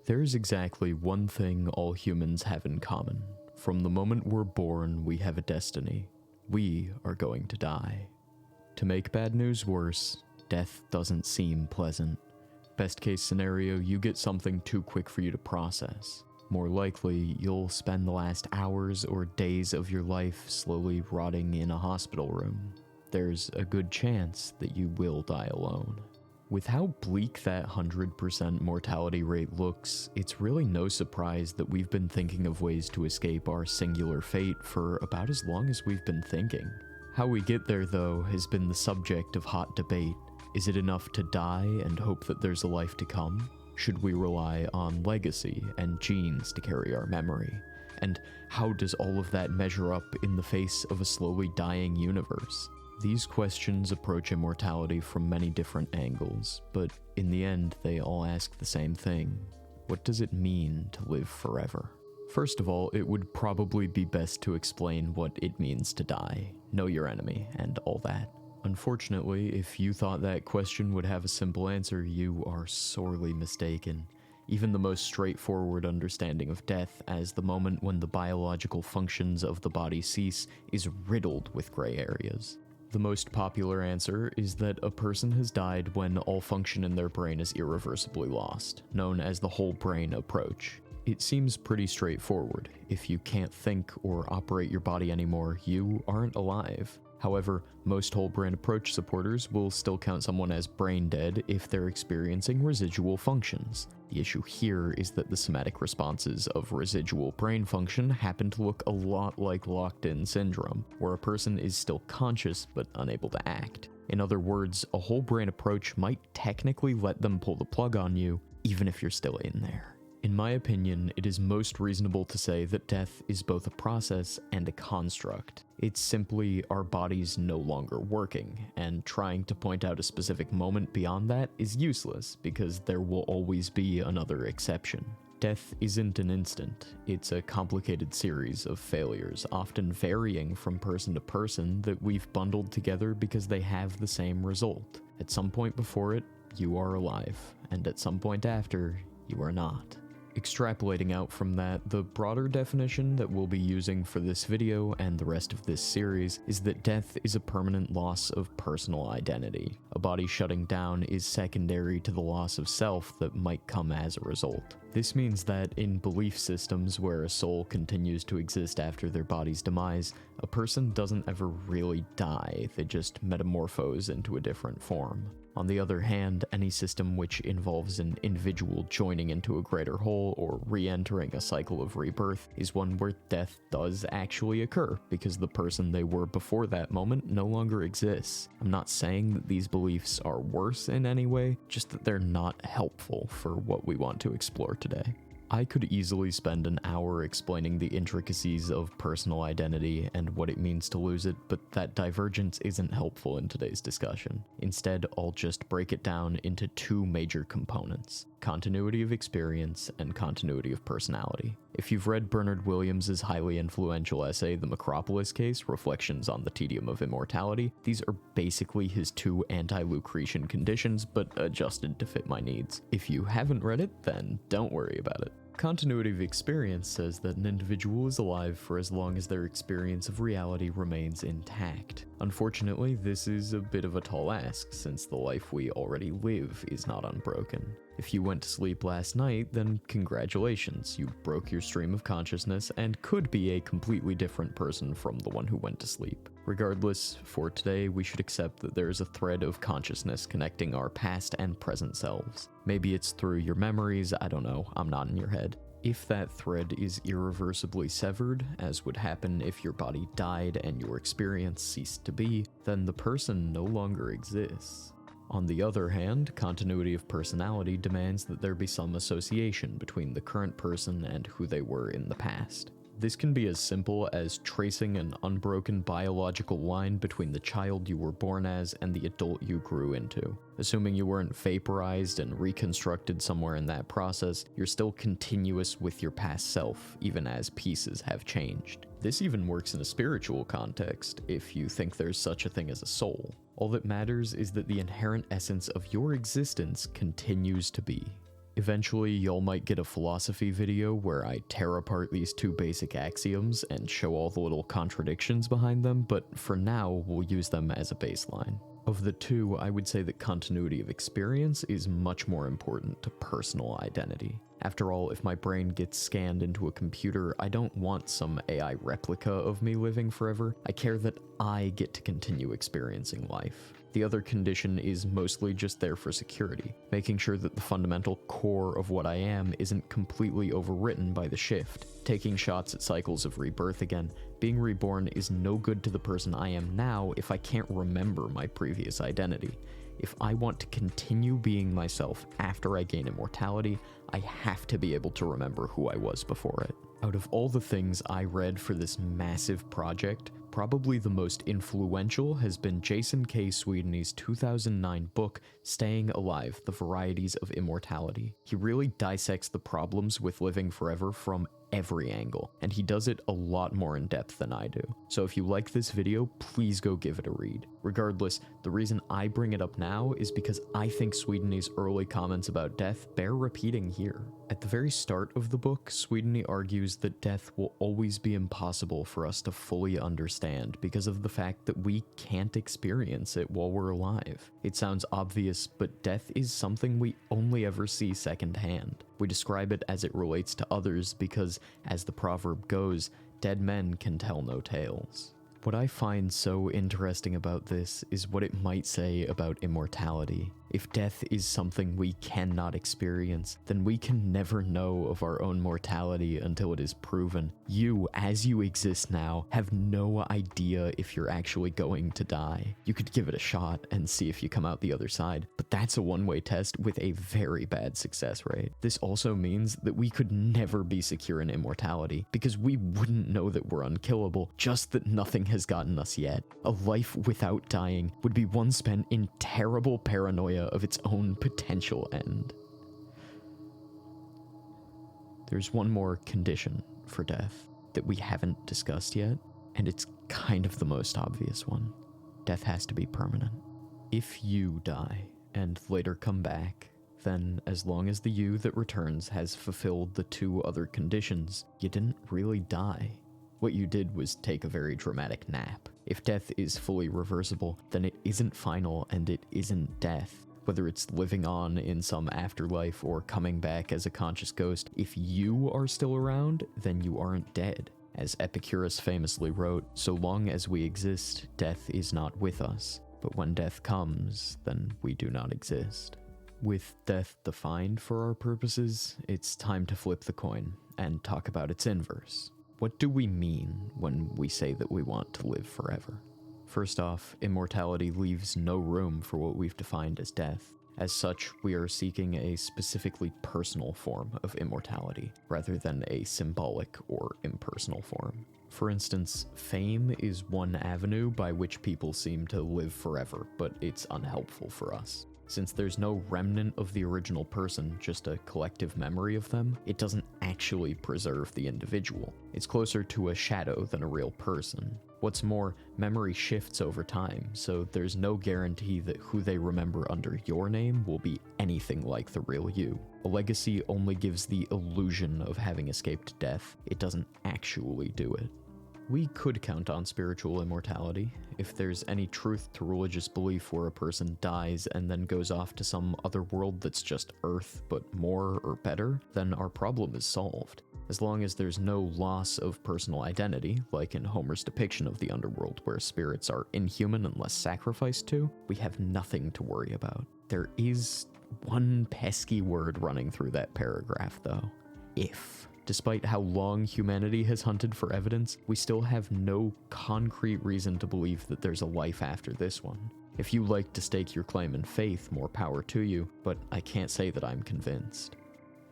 There's exactly one thing all humans have in common. From the moment we're born, we have a destiny. We are going to die. To make bad news worse, death doesn't seem pleasant. Best case scenario, you get something too quick for you to process. More likely, you'll spend the last hours or days of your life slowly rotting in a hospital room. There's a good chance that you will die alone. With how bleak that 100% mortality rate looks, it's really no surprise that we've been thinking of ways to escape our singular fate for about as long as we've been thinking. How we get there, though, has been the subject of hot debate. Is it enough to die and hope that there's a life to come? Should we rely on legacy and genes to carry our memory? And how does all of that measure up in the face of a slowly dying universe? These questions approach immortality from many different angles, but in the end, they all ask the same thing. What does it mean to live forever? First of all, it would probably be best to explain what it means to die, know your enemy, and all that. Unfortunately, if you thought that question would have a simple answer, you are sorely mistaken. Even the most straightforward understanding of death as the moment when the biological functions of the body cease is riddled with gray areas. The most popular answer is that a person has died when all function in their brain is irreversibly lost, known as the whole brain approach. It seems pretty straightforward. If you can't think or operate your body anymore, you aren't alive. However, most whole brain approach supporters will still count someone as brain dead if they're experiencing residual functions. The issue here is that the somatic responses of residual brain function happen to look a lot like locked-in syndrome, where a person is still conscious but unable to act. In other words, a whole brain approach might technically let them pull the plug on you, even if you're still in there. In my opinion, it is most reasonable to say that death is both a process and a construct. It's simply our bodies no longer working, and trying to point out a specific moment beyond that is useless because there will always be another exception. Death isn't an instant, it's a complicated series of failures, often varying from person to person, that we've bundled together because they have the same result. At some point before it, you are alive, and at some point after, you are not. Extrapolating out from that, the broader definition that we'll be using for this video and the rest of this series is that death is a permanent loss of personal identity. A body shutting down is secondary to the loss of self that might come as a result. This means that in belief systems where a soul continues to exist after their body's demise, a person doesn't ever really die, they just metamorphose into a different form. On the other hand, any system which involves an individual joining into a greater whole or re-entering a cycle of rebirth is one where death does actually occur, because the person they were before that moment no longer exists. I'm not saying that these beliefs are worse in any way, just that they're not helpful for what we want to explore today. I could easily spend an hour explaining the intricacies of personal identity and what it means to lose it, but that divergence isn't helpful in today's discussion. Instead, I'll just break it down into two major components: continuity of experience and continuity of personality. If you've read Bernard Williams's highly influential essay, The Makropulos Case, Reflections on the Tedium of Immortality, these are basically his two anti-Lucretian conditions, but adjusted to fit my needs. If you haven't read it, then don't worry about it. Continuity of experience says that an individual is alive for as long as their experience of reality remains intact. Unfortunately, this is a bit of a tall ask, since the life we already live is not unbroken. If you went to sleep last night, then congratulations, you broke your stream of consciousness and could be a completely different person from the one who went to sleep. Regardless, for today, we should accept that there is a thread of consciousness connecting our past and present selves. Maybe it's through your memories, I don't know, I'm not in your head. If that thread is irreversibly severed, as would happen if your body died and your experience ceased to be, then the person no longer exists. On the other hand, continuity of personality demands that there be some association between the current person and who they were in the past. This can be as simple as tracing an unbroken biological line between the child you were born as and the adult you grew into. Assuming you weren't vaporized and reconstructed somewhere in that process, you're still continuous with your past self, even as pieces have changed. This even works in a spiritual context, if you think there's such a thing as a soul. All that matters is that the inherent essence of your existence continues to be. Eventually, y'all might get a philosophy video where I tear apart these two basic axioms and show all the little contradictions behind them, but for now, we'll use them as a baseline. Of the two, I would say that continuity of experience is much more important to personal identity. After all, if my brain gets scanned into a computer, I don't want some AI replica of me living forever. I care that I get to continue experiencing life. The other condition is mostly just there for security, making sure that the fundamental core of what I am isn't completely overwritten by the shift. Taking shots at cycles of rebirth again, being reborn is no good to the person I am now if I can't remember my previous identity. If I want to continue being myself after I gain immortality, I have to be able to remember who I was before it. Out of all the things I read for this massive project, probably the most influential has been Jason K. Swedene's 2009 book, Staying Alive: The Varieties of Immortality. He really dissects the problems with living forever from every angle, and he does it a lot more in depth than I do. So if you like this video, please go give it a read. Regardless, the reason I bring it up now is because I think Swedene's early comments about death bear repeating here. At the very start of the book, Swedene argues that death will always be impossible for us to fully understand because of the fact that we can't experience it while we're alive. It sounds obvious, but death is something we only ever see secondhand. We describe it as it relates to others because, as the proverb goes, dead men can tell no tales. What I find so interesting about this is what it might say about immortality. If death is something we cannot experience, then we can never know of our own mortality until it is proven. You, as you exist now, have no idea if you're actually going to die. You could give it a shot and see if you come out the other side, but that's a one-way test with a very bad success rate. This also means that we could never be secure in immortality, because we wouldn't know that we're unkillable, just that nothing has gotten us yet. A life without dying would be one spent in terrible paranoia of its own potential end. There's one more condition for death that we haven't discussed yet, and it's kind of the most obvious one. Death has to be permanent. If you die and later come back, then as long as the you that returns has fulfilled the two other conditions, you didn't really die. What you did was take a very dramatic nap. If death is fully reversible, then it isn't final and it isn't death. Whether it's living on in some afterlife or coming back as a conscious ghost, if you are still around, then you aren't dead. As Epicurus famously wrote, so long as we exist, death is not with us. But when death comes, then we do not exist. With death defined for our purposes, it's time to flip the coin and talk about its inverse. What do we mean when we say that we want to live forever? First off, immortality leaves no room for what we've defined as death. As such, we are seeking a specifically personal form of immortality, rather than a symbolic or impersonal form. For instance, fame is one avenue by which people seem to live forever, but it's unhelpful for us. Since there's no remnant of the original person, just a collective memory of them, it doesn't actually preserve the individual. It's closer to a shadow than a real person. What's more, memory shifts over time, so there's no guarantee that who they remember under your name will be anything like the real you. A legacy only gives the illusion of having escaped death. It doesn't actually do it. We could count on spiritual immortality. If there's any truth to religious belief where a person dies and then goes off to some other world that's just Earth, but more or better, then our problem is solved. As long as there's no loss of personal identity, like in Homer's depiction of the underworld where spirits are inhuman unless sacrificed to, we have nothing to worry about. There is one pesky word running through that paragraph though. If. Despite how long humanity has hunted for evidence, we still have no concrete reason to believe that there's a life after this one. If you like to stake your claim in faith, more power to you, but I can't say that I'm convinced.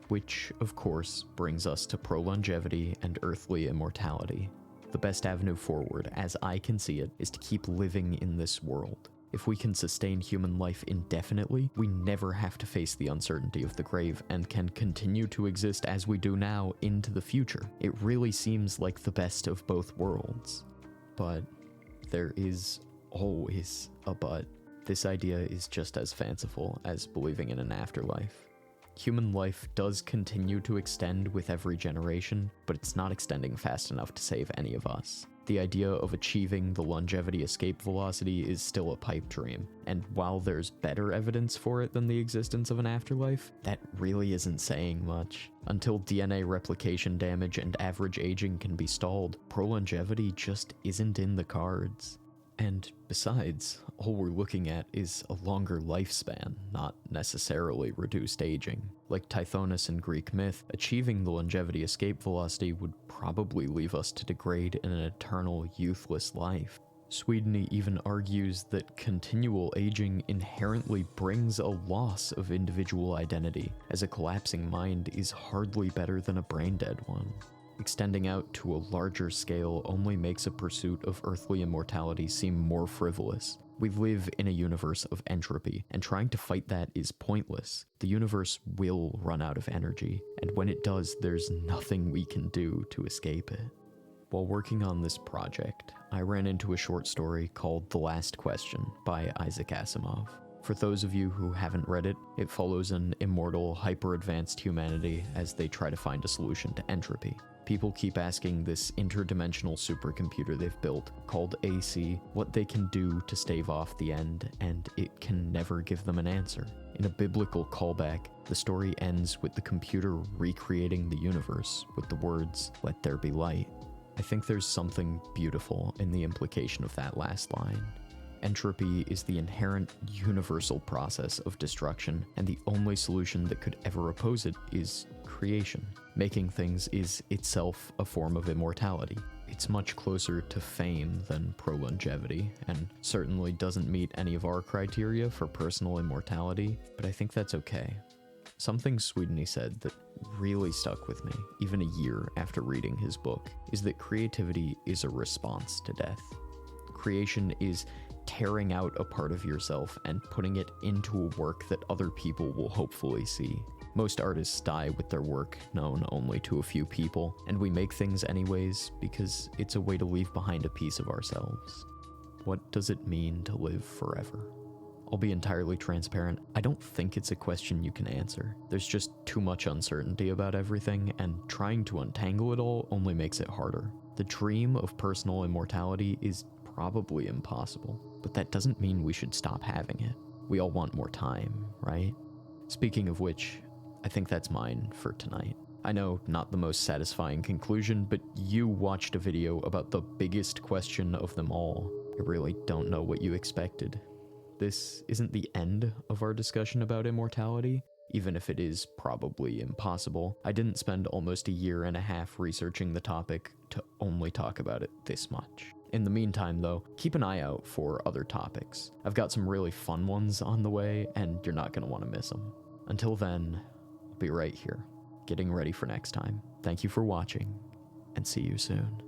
Which, of course, brings us to prolongevity and earthly immortality. The best avenue forward, as I can see it, is to keep living in this world. If we can sustain human life indefinitely, we never have to face the uncertainty of the grave and can continue to exist as we do now into the future. It really seems like the best of both worlds. But there is always a but. This idea is just as fanciful as believing in an afterlife. Human life does continue to extend with every generation, but it's not extending fast enough to save any of us. The idea of achieving the longevity escape velocity is still a pipe dream, and while there's better evidence for it than the existence of an afterlife, that really isn't saying much. Until DNA replication damage and average aging can be stalled, prolongevity just isn't in the cards. And besides, all we're looking at is a longer lifespan, not necessarily reduced aging. Like Tithonus in Greek myth, achieving the longevity escape velocity would probably leave us to degrade in an eternal, youthless life. Swedene even argues that continual aging inherently brings a loss of individual identity, as a collapsing mind is hardly better than a brain-dead one. Extending out to a larger scale only makes a pursuit of earthly immortality seem more frivolous. We live in a universe of entropy, and trying to fight that is pointless. The universe will run out of energy, and when it does, there's nothing we can do to escape it. While working on this project, I ran into a short story called The Last Question by Isaac Asimov. For those of you who haven't read it, it follows an immortal, hyper-advanced humanity as they try to find a solution to entropy. People keep asking this interdimensional supercomputer they've built, called AC, what they can do to stave off the end, and it can never give them an answer. In a biblical callback, the story ends with the computer recreating the universe with the words, "Let there be light." I think there's something beautiful in the implication of that last line. Entropy is the inherent universal process of destruction, and the only solution that could ever oppose it is creation. Making things is itself a form of immortality. It's much closer to fame than prolongevity, and certainly doesn't meet any of our criteria for personal immortality, but I think that's okay. Something Swedene said that really stuck with me, even a year after reading his book, is that creativity is a response to death. Creation is tearing out a part of yourself and putting it into a work that other people will hopefully see. Most artists die with their work known only to a few people, and we make things anyways because it's a way to leave behind a piece of ourselves. What does it mean to live forever? I'll be entirely transparent, I don't think it's a question you can answer. There's just too much uncertainty about everything, and trying to untangle it all only makes it harder. The dream of personal immortality is probably impossible, but that doesn't mean we should stop having it. We all want more time, right? Speaking of which, I think that's mine for tonight. I know, not the most satisfying conclusion, but you watched a video about the biggest question of them all. I really don't know what you expected. This isn't the end of our discussion about immortality, even if it is probably impossible. I didn't spend almost a year and a half researching the topic to only talk about it this much. In the meantime, though, keep an eye out for other topics. I've got some really fun ones on the way, and you're not going to want to miss them. Until then, I'll be right here, getting ready for next time. Thank you for watching, and see you soon.